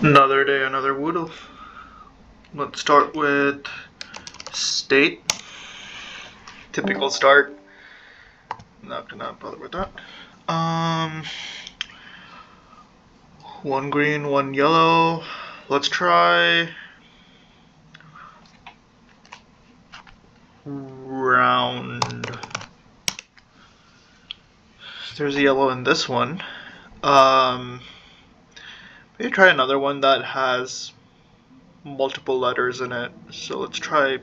Another day, another Woodle. Let's start with state. Typical start. Not gonna bother with that. Um, one green, one yellow. Let's try round. There's a yellow in this one. Maybe try another one that has multiple letters in it. So let's try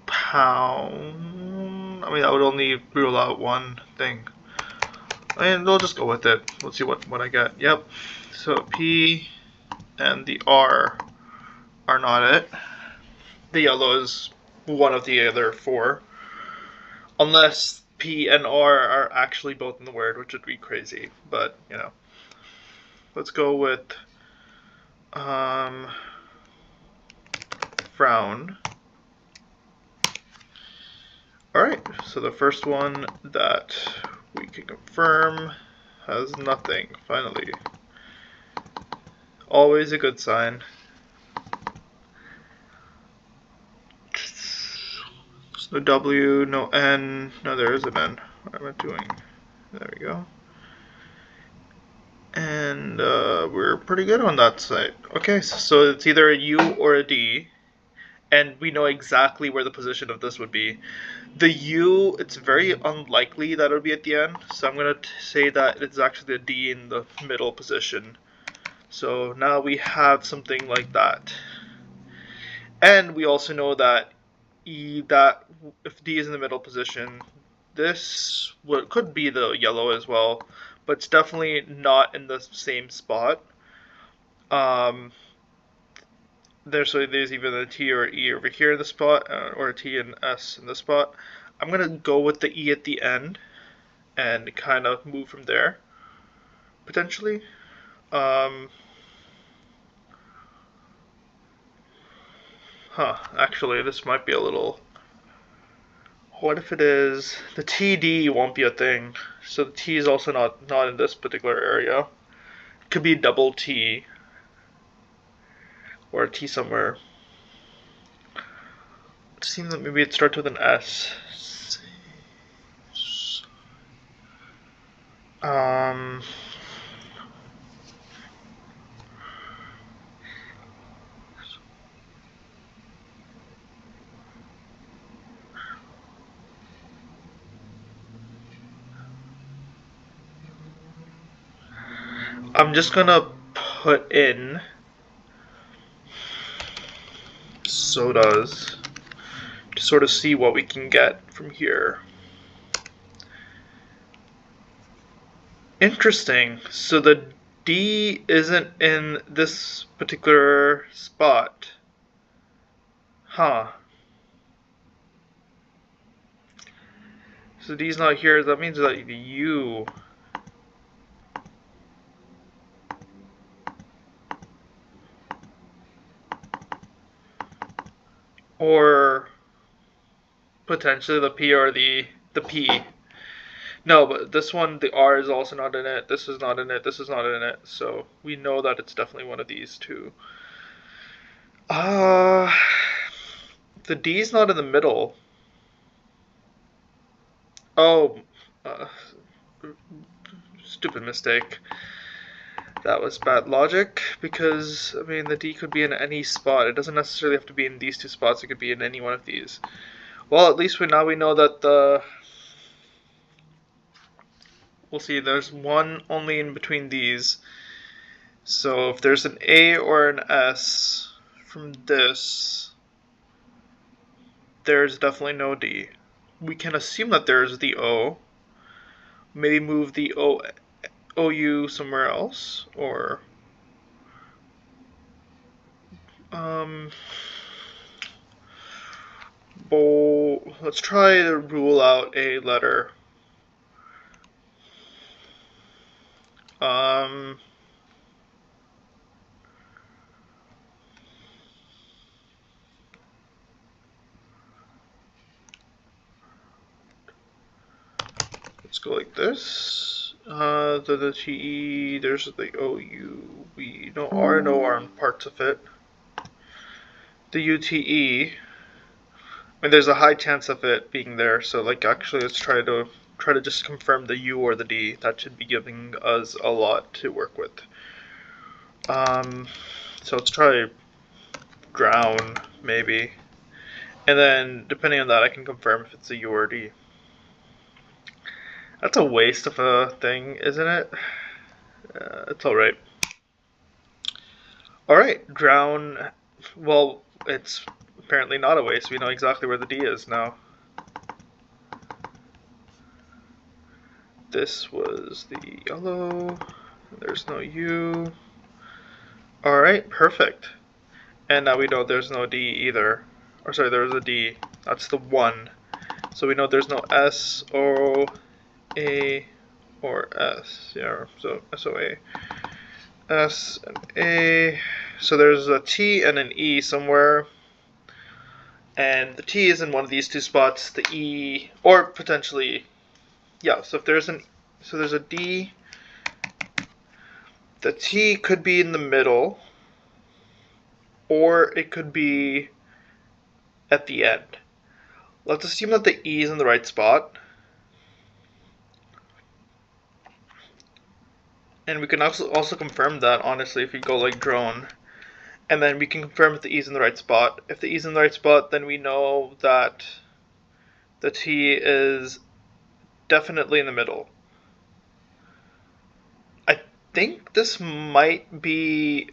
pound. I mean, that would only rule out one thing. And we'll just go with it. Let's see what I get. Yep. So P and the R are not it. The yellow is one of the other four. Unless P and R are actually both in the word, which would be crazy. But, you know. Let's go with frown. Alright, so the first one that we can confirm has nothing, finally. Always a good sign. No W, no N. No, there is an N. What am I doing? There we go. And we're pretty good on that side. Okay, so it's either a U or a D. And we know exactly where the position of this would be. The U, it's very unlikely that it would be at the end. So I'm going to say that it's actually a D in the middle position. So now we have something like that. And we also know that if D is in the middle position, this could be the yellow as well, but it's definitely not in the same spot. There's even a T or E over here in the spot, or a T and S in the spot. I'm gonna go with the E at the end and kind of move from there, potentially. Actually, this might be a little. What if it is the TD won't be a thing? So the T is also not in this particular area. It could be double T or a T somewhere. It seems that maybe it starts with an S. I'm just gonna put in sodas to sort of see what we can get from here. Interesting. So the D isn't in this particular spot. Huh. So D's not here. That means that the U. Or potentially the P or the P. No, but this one, the R is also not in it. This is not in it. This is not in it. So we know that it's definitely one of these two. The D is not in the middle. Oh, stupid mistake. That was bad logic because, I mean, the D could be in any spot. It doesn't necessarily have to be in these two spots. It could be in any one of these. Well, at least now we know that we'll see, there's one only in between these. So if there's an A or an S from this, there's definitely no D. We can assume that there's the O. Maybe move the OU somewhere else, or let's try to rule out a letter. Let's go like this. The TE, there's the OU, we no R and OR on parts of it. The UTE, I mean, there's a high chance of it being there, so like actually let's try to just confirm the U or the D. That should be giving us a lot to work with. So let's try drown, maybe. And then, depending on that, I can confirm if it's a U or a D. That's a waste of a thing, isn't it? It's alright. Alright, drown. Well, it's apparently not a waste. We know exactly where the D is now. This was the yellow. There's no U. Alright, perfect. And now we know there's no D either. Or sorry, there's a D. That's the 1. So we know there's no S, O, A, or S. Yeah, so SOA. S and A. So there's a T and an E somewhere. And the T is in one of these two spots. The E, or potentially, yeah, so if there's there's a D. The T could be in the middle, or it could be at the end. Let's assume that the E is in the right spot. And we can also confirm that, honestly, if we go like drone. And then we can confirm if the E is in the right spot. If the E is in the right spot, then we know that the T is definitely in the middle. I think this might be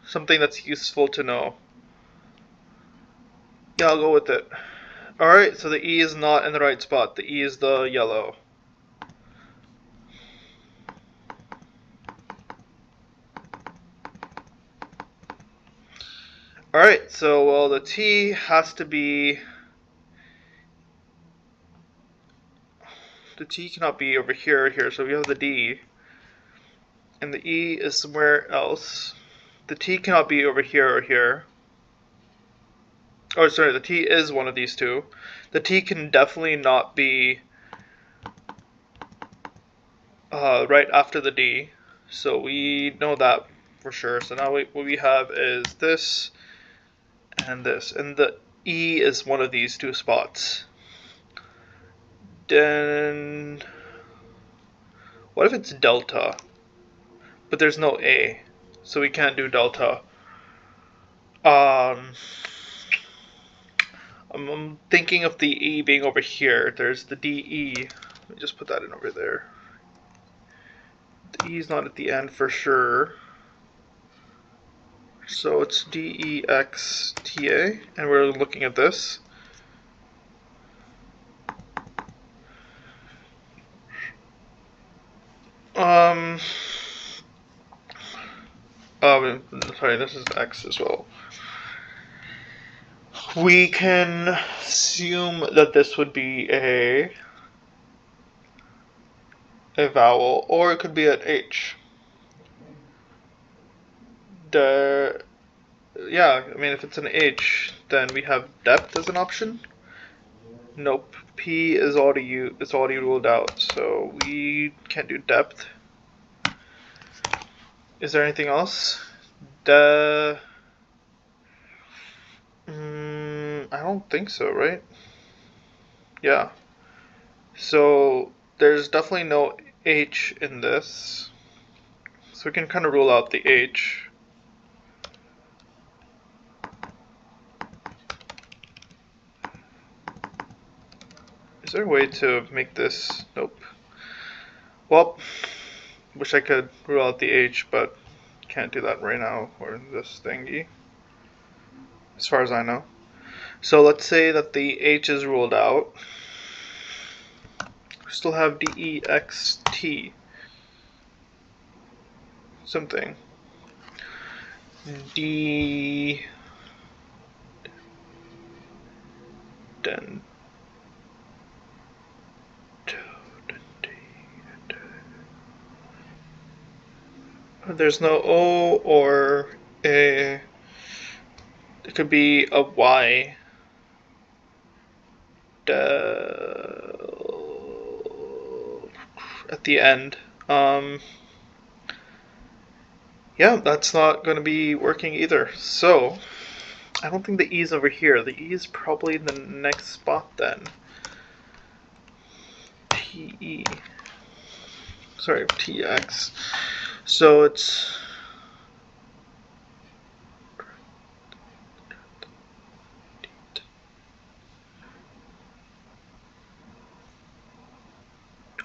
something that's useful to know. Yeah, I'll go with it. Alright, so the E is not in the right spot. The E is the yellow. Alright, so well the T has to be... The T cannot be over here or here, so we have the D. And the E is somewhere else. The T cannot be over here or here. Oh, sorry, the T is one of these two. The T can definitely not be right after the D. So we know that for sure. So now what we have is this and this. And the E is one of these two spots. Then what if it's delta? But there's no A. So we can't do delta. I'm thinking of the E being over here. There's the DE. Let me just put that in over there. The E is not at the end for sure. So it's DEXTA, and we're looking at this. Sorry, this is X as well. We can assume that this would be a vowel, or it could be an H. Yeah, I mean, if it's an H, then we have depth as an option. Nope, P is already ruled out, so we can't do depth. Is there anything else? I don't think so, right? Yeah. So there's definitely no H in this. So we can kind of rule out the H. Is there a way to make this? Nope. Well, wish I could rule out the H, but can't do that right now, or this thingy, as far as I know. So let's say that the H is ruled out. We still have DEXT. Something. D... Den... There's no O or A. It could be a Y. at the end. Yeah, that's not going to be working either. So, I don't think the E's over here. The E is probably in the next spot then. TE. Sorry, TX. So it's...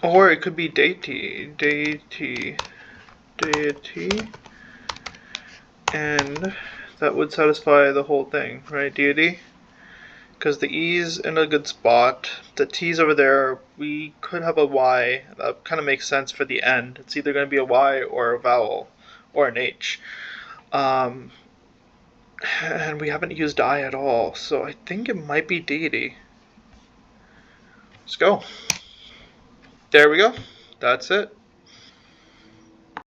Or it could be deity. Deity. Deity. And that would satisfy the whole thing, right? Deity. Because the E's in a good spot. The T's over there. We could have a Y. That kind of makes sense for the end. It's either going to be a Y or a vowel. Or an H. And we haven't used I at all. So I think it might be deity. Let's go. There we go. That's it.